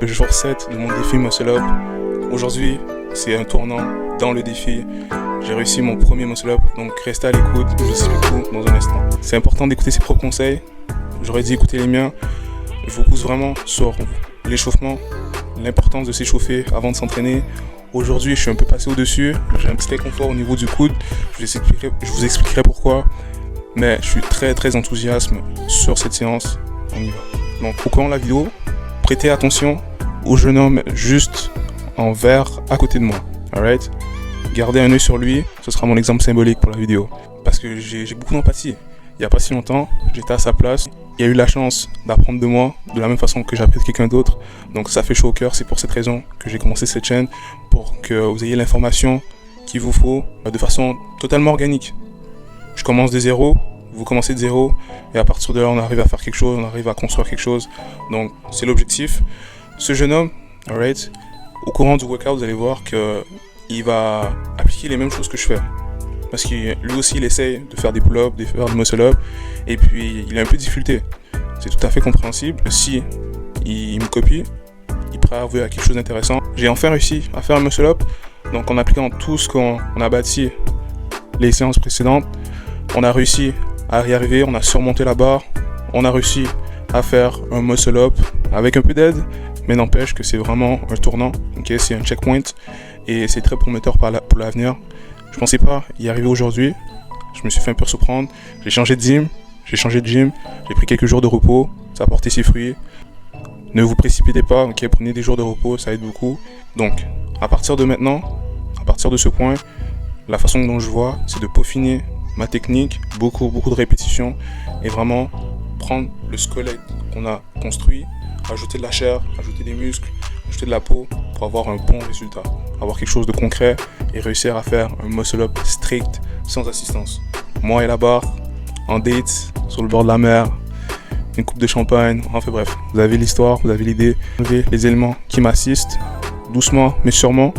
Le jour 7 de mon défi Muscle Up. Aujourd'hui, c'est un tournant dans le défi. J'ai réussi mon premier Muscle Up, donc restez à l'écoute, je vous explique tout dans un instant. C'est important d'écouter ses propres conseils. J'aurais dit écouter les miens. Je vous pousse vraiment sur l'échauffement, l'importance de s'échauffer avant de s'entraîner. Aujourd'hui, je suis un peu passé au-dessus. J'ai un petit inconfort au niveau du coude. Je vous expliquerai pourquoi. Mais je suis très enthousiaste sur cette séance. On y va. Donc, au courant de la vidéo, prêtez attention au jeune homme juste en vert à côté de moi. Alright? Gardez un œil sur lui. Ce sera mon exemple symbolique pour la vidéo. Parce que j'ai beaucoup d'empathie. Il n'y a pas si longtemps, j'étais à sa place. Il a eu la chance d'apprendre de moi de la même façon que j'ai appris de quelqu'un d'autre. Donc ça fait chaud au cœur. C'est pour cette raison que j'ai commencé cette chaîne. Pour que vous ayez l'information qu'il vous faut de façon totalement organique. Je commence de zéro, vous commencez de zéro. Et à partir de là, on arrive à faire quelque chose, on arrive à construire quelque chose. Donc c'est l'objectif. Ce jeune homme, alright, au courant du workout, vous allez voir qu'il va appliquer les mêmes choses que je fais. Parce que lui aussi, il essaye de faire des pull-ups, de faire des muscle-up. Et puis, il a un peu de difficulté. C'est tout à fait compréhensible. Si il me copie, il pourrait avouer à quelque chose d'intéressant. J'ai enfin réussi à faire un muscle-up. Donc, en appliquant tout ce qu'on a bâti les séances précédentes, on a réussi à y arriver. On a surmonté la barre. On a réussi à faire un muscle-up avec un peu d'aide. Mais n'empêche que c'est vraiment un tournant. Okay, c'est un checkpoint. Et c'est très prometteur pour l'avenir. Je pensais pas y arriver aujourd'hui. Je me suis fait un peu surprendre. J'ai changé de gym. J'ai pris quelques jours de repos. Ça a porté ses fruits. Ne vous précipitez pas. Ok, prenez des jours de repos. Ça aide beaucoup. Donc, à partir de maintenant, à partir de ce point, la façon dont je vois, c'est de peaufiner ma technique. Beaucoup de répétitions. Et vraiment prendre le squelette qu'on a construit, ajouter de la chair, ajouter des muscles, ajouter de la peau pour avoir un bon résultat. Avoir quelque chose de concret et réussir à faire un muscle-up strict sans assistance. Moi et la barre, en date, sur le bord de la mer, une coupe de champagne, enfin bref, vous avez l'histoire, vous avez l'idée, vous avez les éléments qui m'assistent, doucement mais sûrement,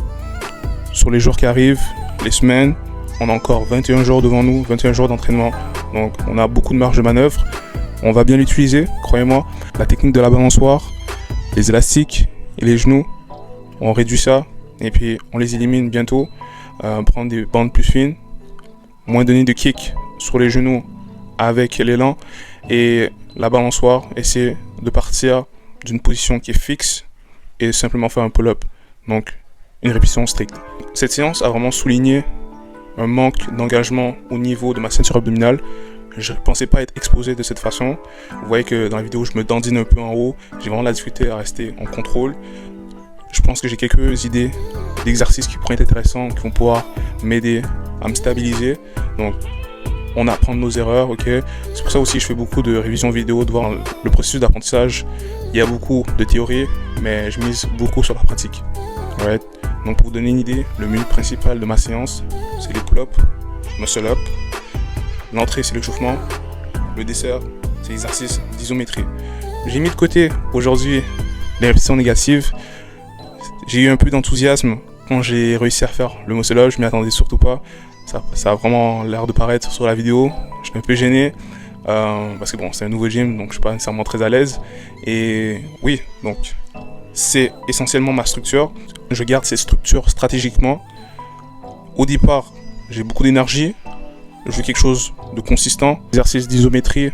sur les jours qui arrivent, les semaines, on a encore 21 jours devant nous, 21 jours d'entraînement, donc on a beaucoup de marge de manœuvre, on va bien l'utiliser, croyez-moi, la technique de la balançoire, les élastiques et les genoux, on réduit ça, et puis on les élimine bientôt, prendre des bandes plus fines, moins donner de kick sur les genoux avec l'élan, et la balançoire, essayer de partir d'une position qui est fixe et simplement faire un pull-up, donc une répétition stricte. Cette séance a vraiment souligné un manque d'engagement au niveau de ma ceinture abdominale. Je ne pensais pas être exposé de cette façon. Vous voyez que dans la vidéo, je me dandine un peu en haut, j'ai vraiment la difficulté à rester en contrôle. Je pense que j'ai quelques idées d'exercices qui pourraient être intéressants, qui vont pouvoir m'aider à me stabiliser. Donc, on apprend de nos erreurs, ok. C'est pour ça aussi que je fais beaucoup de révisions vidéo, de voir le processus d'apprentissage. Il y a beaucoup de théorie, mais je mise beaucoup sur la pratique. Right. Donc, pour vous donner une idée, le menu principal de ma séance, c'est les pull-ups, muscle-up. L'entrée, c'est l'échauffement. Le dessert, c'est l'exercice d'isométrie. J'ai mis de côté aujourd'hui les répétitions négatives. J'ai eu un peu d'enthousiasme quand j'ai réussi à faire le muscle-up, je m'y attendais surtout pas. Ça a vraiment l'air de paraître sur la vidéo. Je suis un peu gêné parce que bon, c'est un nouveau gym, donc je suis pas nécessairement très à l'aise. Et oui, donc c'est essentiellement ma structure. Je garde cette structure stratégiquement. Au départ, j'ai beaucoup d'énergie. Je veux quelque chose de consistant. Exercices d'isométrie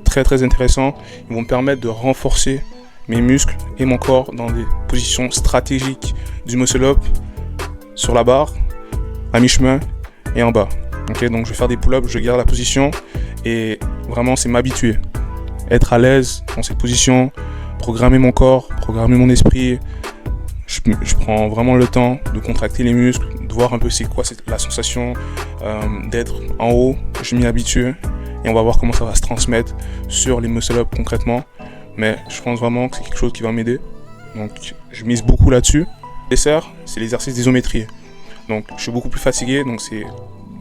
très intéressants. Ils vont me permettre de renforcer mes muscles et mon corps dans des positions stratégiques du muscle-up sur la barre, à mi-chemin et en bas. Ok, donc je vais faire des pull-ups, je garde la position et vraiment c'est m'habituer. Être à l'aise dans cette position, programmer mon corps, programmer mon esprit. Je prends vraiment le temps de contracter les muscles, de voir un peu c'est quoi la sensation d'être en haut. Je m'y habitue et on va voir comment ça va se transmettre sur les muscle-up concrètement. Mais je pense vraiment que c'est quelque chose qui va m'aider. Donc je mise beaucoup là-dessus. Le dessert, c'est l'exercice d'isométrie. Donc je suis beaucoup plus fatigué, donc c'est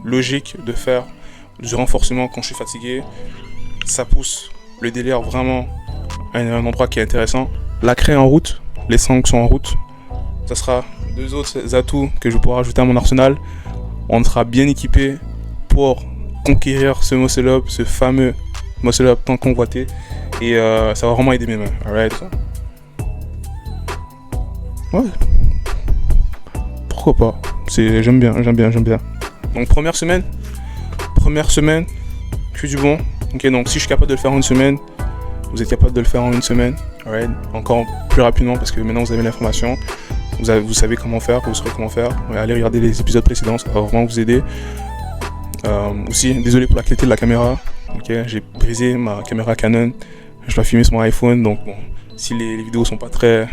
logique de faire du renforcement quand je suis fatigué. Ça pousse le délire vraiment à un endroit qui est intéressant. La craie en route, les sangles sont en route. Ça sera deux autres atouts que je pourrai rajouter à mon arsenal. On sera bien équipé pour conquérir ce muscle-up, ce fameux muscle-up tant convoité. Et ça va vraiment aider mes mains. Alright. Ouais. Pourquoi pas? J'aime bien. Donc première semaine, que du bon. Ok, donc si je suis capable de le faire en une semaine, vous êtes capable de le faire en une semaine. Alright, encore plus rapidement parce que maintenant vous avez l'information. Vous savez comment faire, vous saurez comment faire. Ouais, allez regarder les épisodes précédents, ça va vraiment vous aider. Aussi, désolé pour la qualité de la caméra. Ok, j'ai brisé ma caméra Canon. Je dois filmer sur mon iPhone, donc bon, si les vidéos sont pas très